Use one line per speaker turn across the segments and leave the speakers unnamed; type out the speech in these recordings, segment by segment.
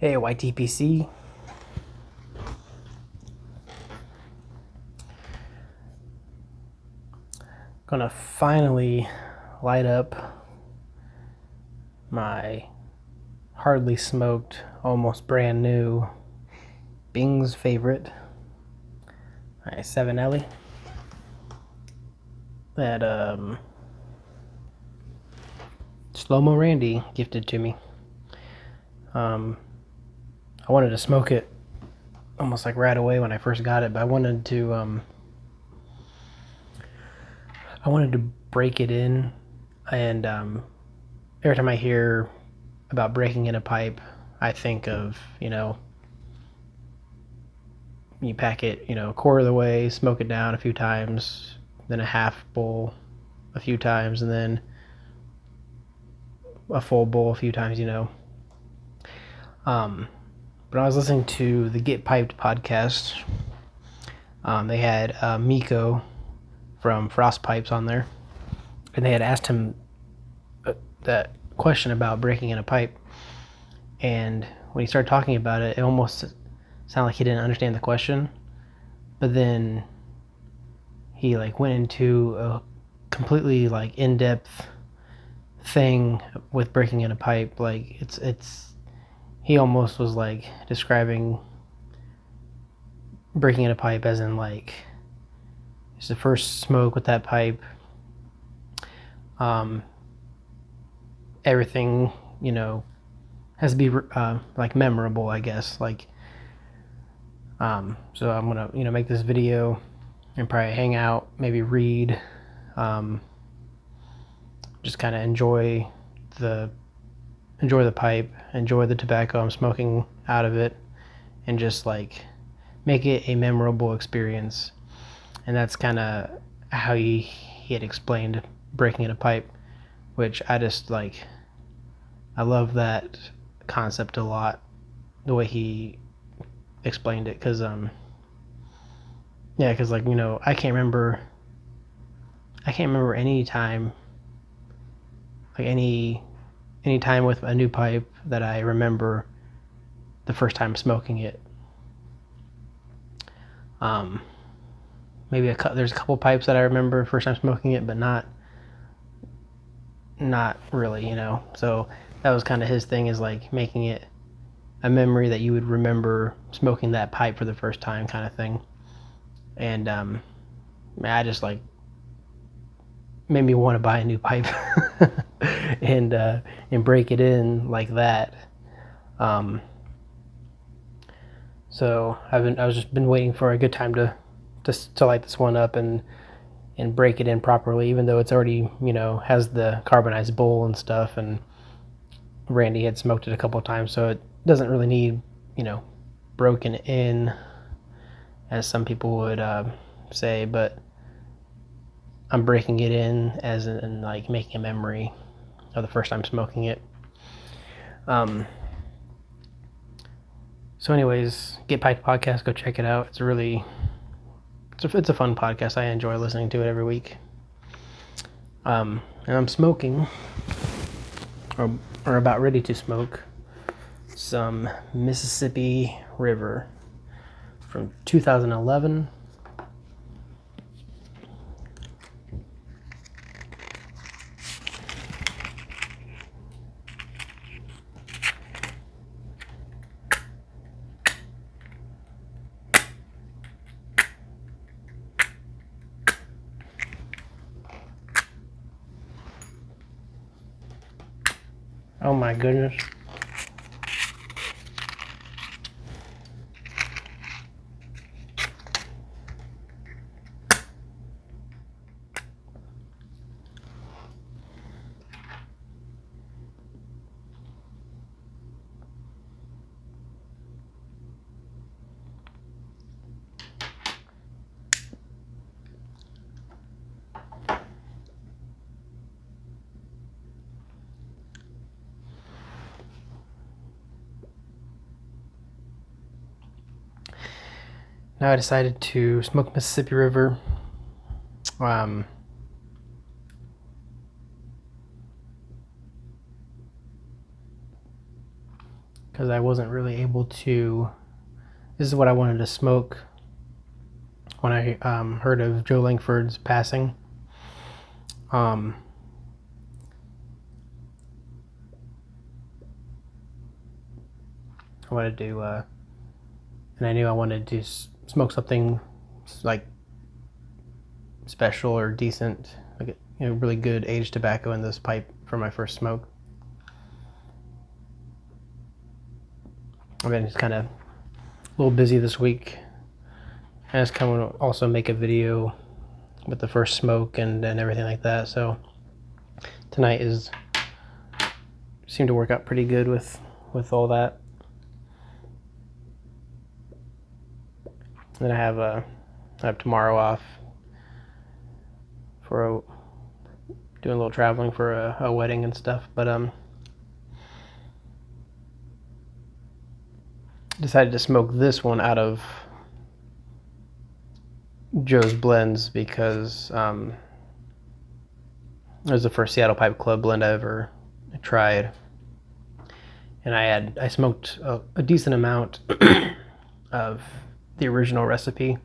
Hey, YTPC. Gonna finally light up my hardly smoked, almost brand new Bing's favorite, my 7 Ellie that Slow-Mo Randy gifted to me. I wanted to smoke it almost like right away when I first got it, but I wanted to break it in, and every time I hear about breaking in a pipe, I think of, you pack it, a quarter of the way, smoke it down a few times, then a half bowl a few times, and then a full bowl a few times, But I was listening to the Get Piped podcast. They had Miko from Frost Pipes on there, and they had asked him that question about breaking in a pipe. And when he started talking about it, it almost sounded like he didn't understand the question. But then he went into a completely in-depth thing with breaking in a pipe. He almost was describing breaking in a pipe as in it's the first smoke with that pipe. Everything has to be memorable, I guess. So I'm gonna make this video and probably hang out, maybe read, just kind of enjoy the pipe, enjoy the tobacco I'm smoking out of it, and just make it a memorable experience. And that's kind of how he had explained breaking in a pipe, which I just I love that concept a lot, the way he explained it, because I can't remember any time, any time with a new pipe that I remember the first time smoking it. Maybe there's a couple pipes that I remember first time smoking it, but not really, So that was kind of his thing, is making it a memory that you would remember smoking that pipe for the first time, kind of thing. And I just made me want to buy a new pipe and break it in like that. So I was just been waiting for a good time to light this one up and break it in properly, even though it's already has the carbonized bowl and stuff, and Randy had smoked it a couple of times, so it doesn't really need broken in, as some people would say, but I'm breaking it in as in making a memory of the first time smoking it. So anyways, Get Piped podcast, go check it out. It's a fun podcast. I enjoy listening to it every week. And I'm smoking, or about ready to smoke, some Mississippi River from 2011. Oh my goodness. Now I decided to smoke Mississippi River. because I wasn't really able to. This is what I wanted to smoke when I heard of Joe Lankford's passing. I wanted to, and I knew I wanted to smoke something like special or decent, like really good aged tobacco in this pipe for my first smoke. I've been just kind of a little busy this week. I just kind of want to also make a video with the first smoke and everything like that. So tonight seemed to work out pretty good with all that. And then I have tomorrow off for doing a little traveling for a wedding and stuff. But decided to smoke this one out of Joe's blends because it was the first Seattle Pipe Club blend I ever tried, and I smoked a decent amount of the original recipe,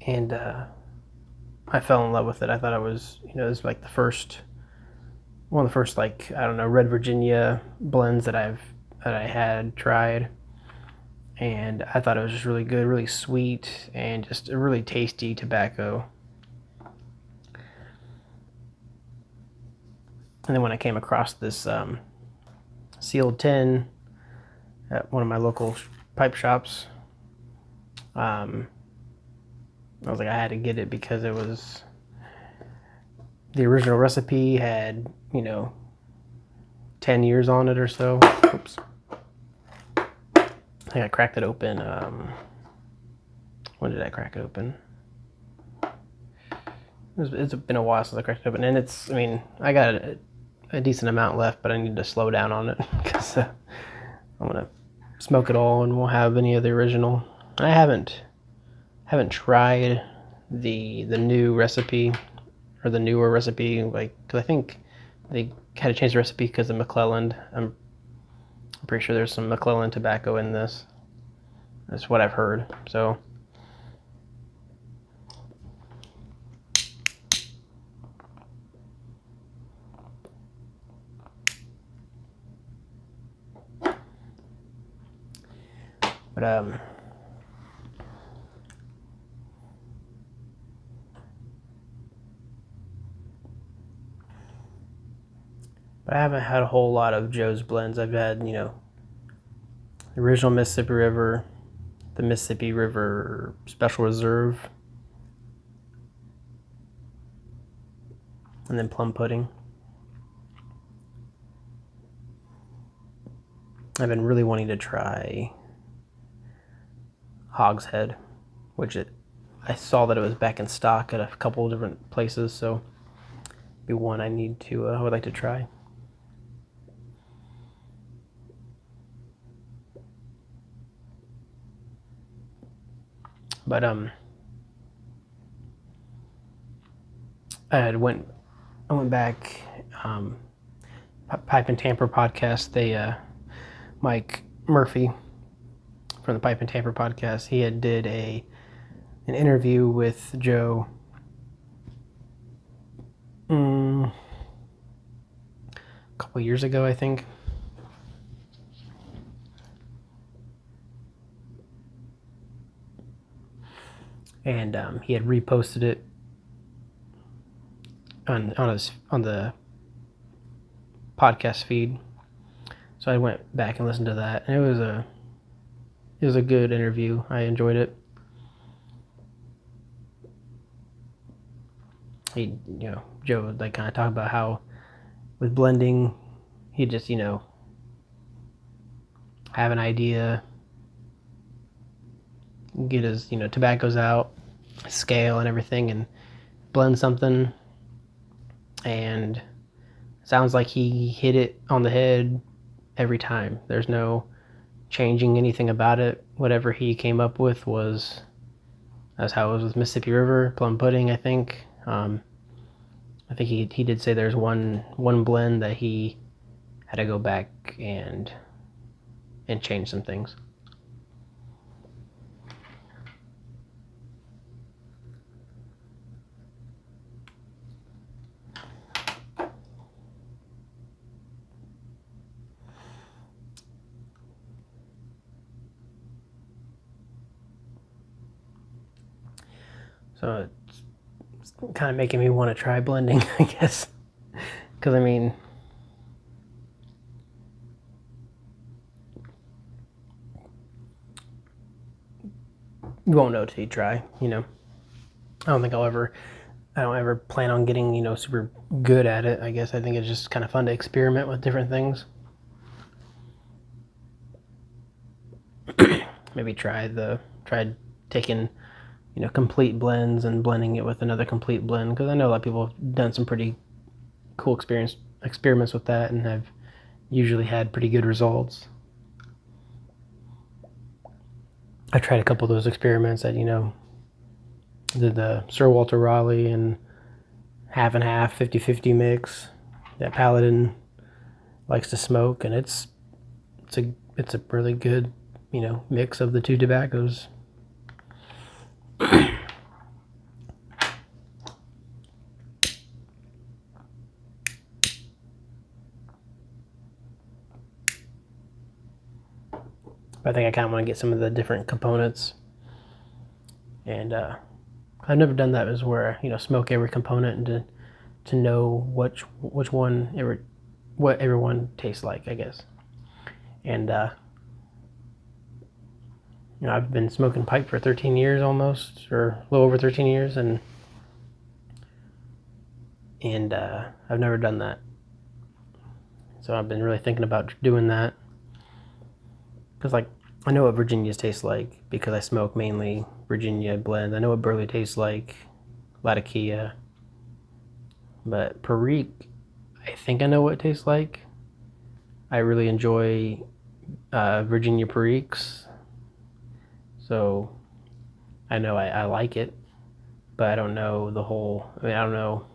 and I fell in love with it. I thought it was it was like one of the first like Red Virginia blends that I had tried. And I thought it was just really good, really sweet, and just a really tasty tobacco. And then when I came across this sealed tin at one of my local pipe shops, I was like, I had to get it because it was the original recipe had 10 years on it or so. Oops. I think I cracked it open. When did I crack it open? It's been a while since I cracked it open, and I got a decent amount left, but I need to slow down on it because I'm gonna smoke it all and won't have any of the original. I haven't tried the new recipe or the newer recipe, because I think they had to change the recipe because of McClelland. I'm pretty sure there's some McClelland tobacco in this. That's what I've heard. So but I haven't had a whole lot of Joe's blends. I've had, the original Mississippi River, the Mississippi River Special Reserve, and then plum pudding. I've been really wanting to try Hog's Head, which I saw that it was back in stock at a couple of different places, so it'd be one I would like to try. But I went back, Pipe and Tamper podcast. They Mike Murphy from the Pipe and Tamper podcast, he had did an interview with Joe a couple years ago, I think. And he had reposted it on the podcast feed. So I went back and listened to that, and it was a good interview. I enjoyed it. Joe would kind of talk about how with blending, he just have an idea, get his tobaccos out, scale and everything, and blend something, and it sounds like he hit it on the head every time. There's no changing anything about it. Whatever he came up with that's how it was with Mississippi River plum pudding. I think I think he did say there's one blend that he had to go back and and change some things. So it's kind of making me want to try blending, I guess. Because, I mean, you won't know till you try, you know. I don't ever plan on getting, you know, super good at it. I guess I think it's just kind of fun to experiment with different things. Maybe try taking, you know, complete blends and blending it with another complete blend, because I know a lot of people have done some pretty cool experiments with that and have usually had pretty good results. I tried a couple of those experiments that, you know, did the Sir Walter Raleigh and half and half 50-50 mix that Paladin likes to smoke, and it's a really good, you know, mix of the two tobaccos. I think I kind of want to get some of the different components, and I've never done that, is where, you know, smoke every component and to know which one what everyone tastes like, I guess. And you know, I've been smoking pipe for 13 years almost, or a little over 13 years, and I've never done that. So I've been really thinking about doing that, because, like, I know what Virginias taste like because I smoke mainly Virginia blends. I know what Burley tastes like, Latakia, but Perique, I think I know what it tastes like. I really enjoy Virginia Periques, so I know I like it, but I don't know the whole. I mean, I don't know.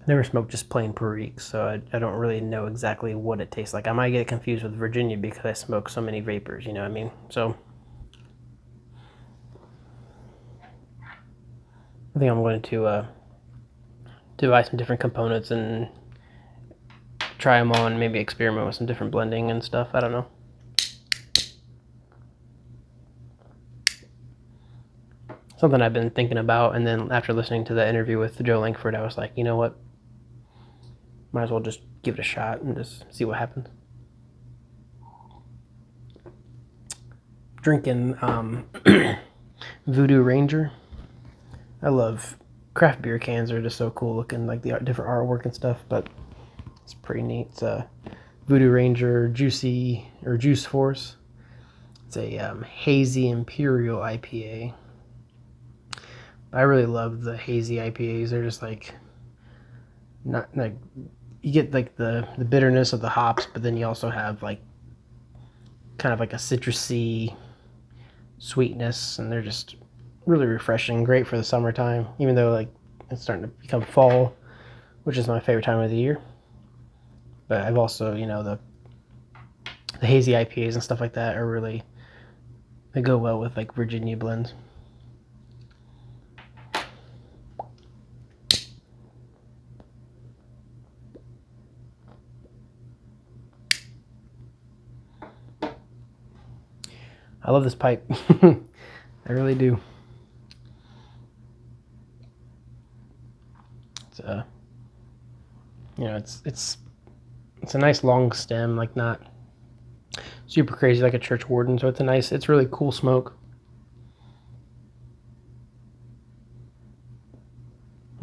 I never smoked just plain Perique, so I don't really know exactly what it tastes like. I might get confused with Virginia because I smoke so many vapors, you know what I mean? So I think I'm going to buy some different components and try them on, maybe experiment with some different blending and stuff. I don't know. Something I've been thinking about, and then after listening to the interview with Joe Lankford, I was like, you know what? Might as well just give it a shot and just see what happens. Drinking Voodoo Ranger. I love craft beer cans. Are just so cool looking, like the different artwork and stuff, but it's pretty neat. It's a Voodoo Ranger Juice Force. It's a hazy Imperial IPA. I really love the hazy IPAs. They're just like, not like, you get like the bitterness of the hops, but then you also have like kind of like a citrusy sweetness, and they're just really refreshing, great for the summertime, even though like it's starting to become fall, which is my favorite time of the year. But I've also, you know, the hazy IPAs and stuff like that are really, they go well with like Virginia blends. I love this pipe. I really do. It's you know, it's a nice long stem, like not super crazy like a church warden. So it's really cool smoke.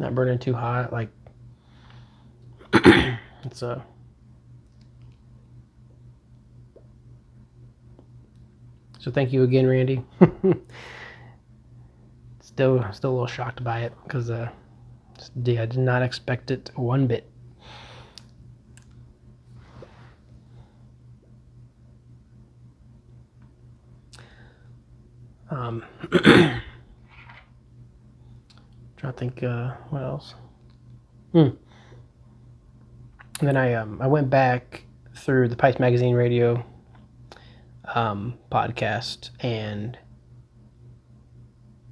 Not burning too hot. Like it's a. So thank you again, Randy. Still a little shocked by it because I did not expect it one bit. Trying to think what else. And then I went back through the Pipes Magazine Radio podcast, and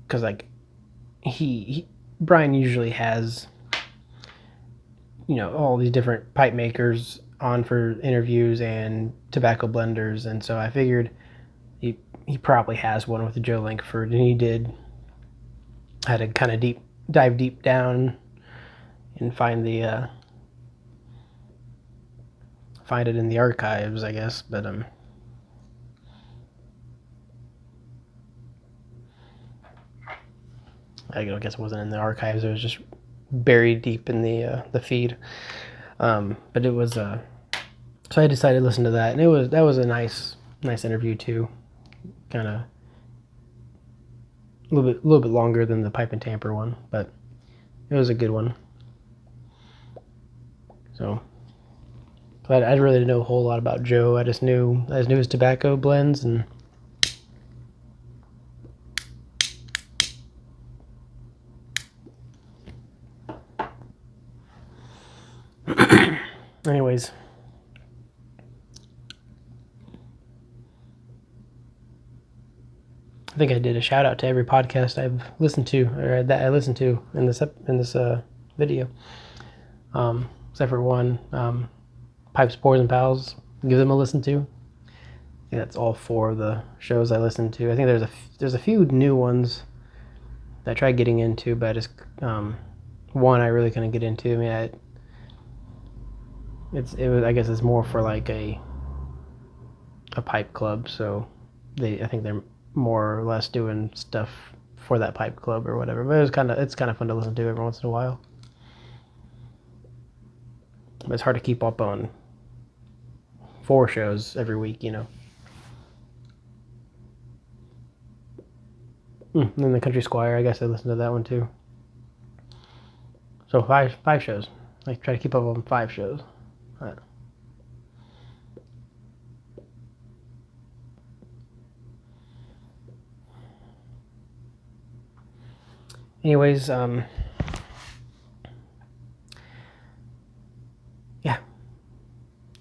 because like Brian usually has, you know, all these different pipe makers on for interviews and tobacco blenders, and so I figured he probably has one with Joe Lankford, and he did. I had to kind of dive deep down and find it in the archives, I guess, but I guess it wasn't in the archives. It was just buried deep in the feed. But it was so I decided to listen to that, and that was a nice interview too. Kind of a little bit longer than the pipe and tamper one, but it was a good one. So I really didn't know a whole lot about Joe. I just knew his tobacco blends, and anyways, I think I did a shout out to every podcast I've listened to, or that I listened to in this video, except for one, Pipes, Pours, and Pals. Give them a listen to. I think that's all 4 of the shows I listened to. I think there's a few new ones that I tried getting into, but I just one I really couldn't get into. I mean, I guess it's more for like a pipe club, so I think they're more or less doing stuff for that pipe club or whatever. But it's kind of fun to listen to every once in a while. But it's hard to keep up on 4 shows every week, you know. And then the Country Squire, I guess I listened to that one too. So five shows. I try to keep up on 5 shows. Right. Anyways, yeah.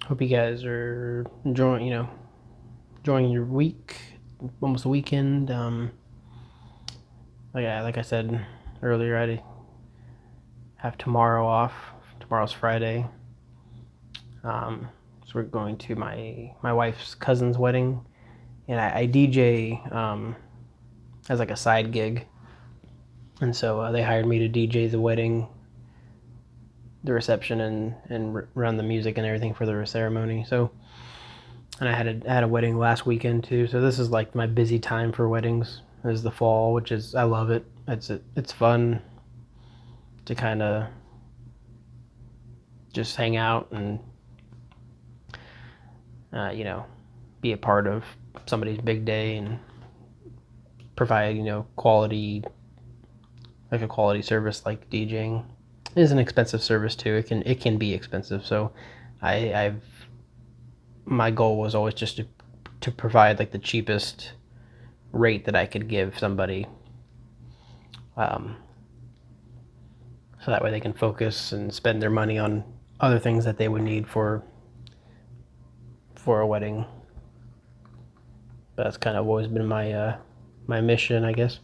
Hope you guys are enjoying your week, almost a weekend. Like I said earlier, I have tomorrow off. Tomorrow's Friday. So we're going to my wife's cousin's wedding, and I DJ as like a side gig. And so they hired me to DJ the wedding, the reception, and run the music and everything for the ceremony. So, and I had a wedding last weekend too. So this is like my busy time for weddings. Is the fall, which is I love it. It's fun to kind of just hang out and be a part of somebody's big day and provide quality. Like a quality service like DJing. It is an expensive service too. It can be expensive. So my goal was always just to provide like the cheapest rate that I could give somebody, so that way they can focus and spend their money on other things that they would need for a wedding. But that's kind of always been my my mission, I guess.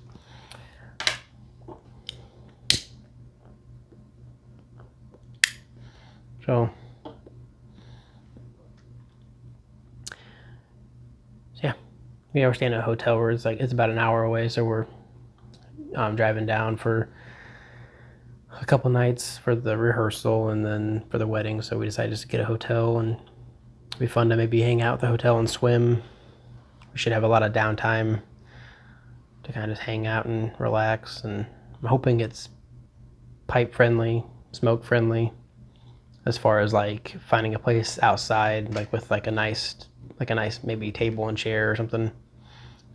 So yeah, we're staying at a hotel where it's about an hour away, so we're driving down for a couple nights for the rehearsal and then for the wedding. So we decided just to get a hotel, and it'd be fun to maybe hang out at the hotel and swim. We should have a lot of downtime to kind of hang out and relax, and I'm hoping it's pipe friendly, smoke friendly, as far as like finding a place outside, like with like a nice maybe table and chair or something,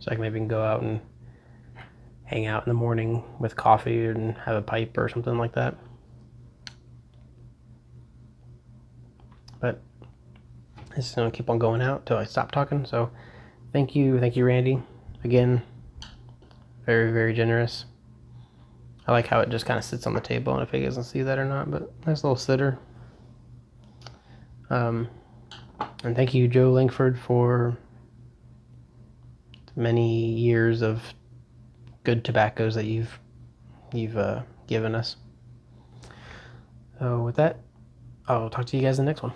so I can maybe go out and hang out in the morning with coffee and have a pipe or something like that. But I'm just gonna keep on going out till I stop talking. So thank you Randy, again. Very, very generous. I like how it just kind of sits on the table. I don't know if he doesn't see that or not, but nice little sitter. And thank you, Joe Lankford, for many years of good tobaccos that you've given us. So with that, I'll talk to you guys in the next one.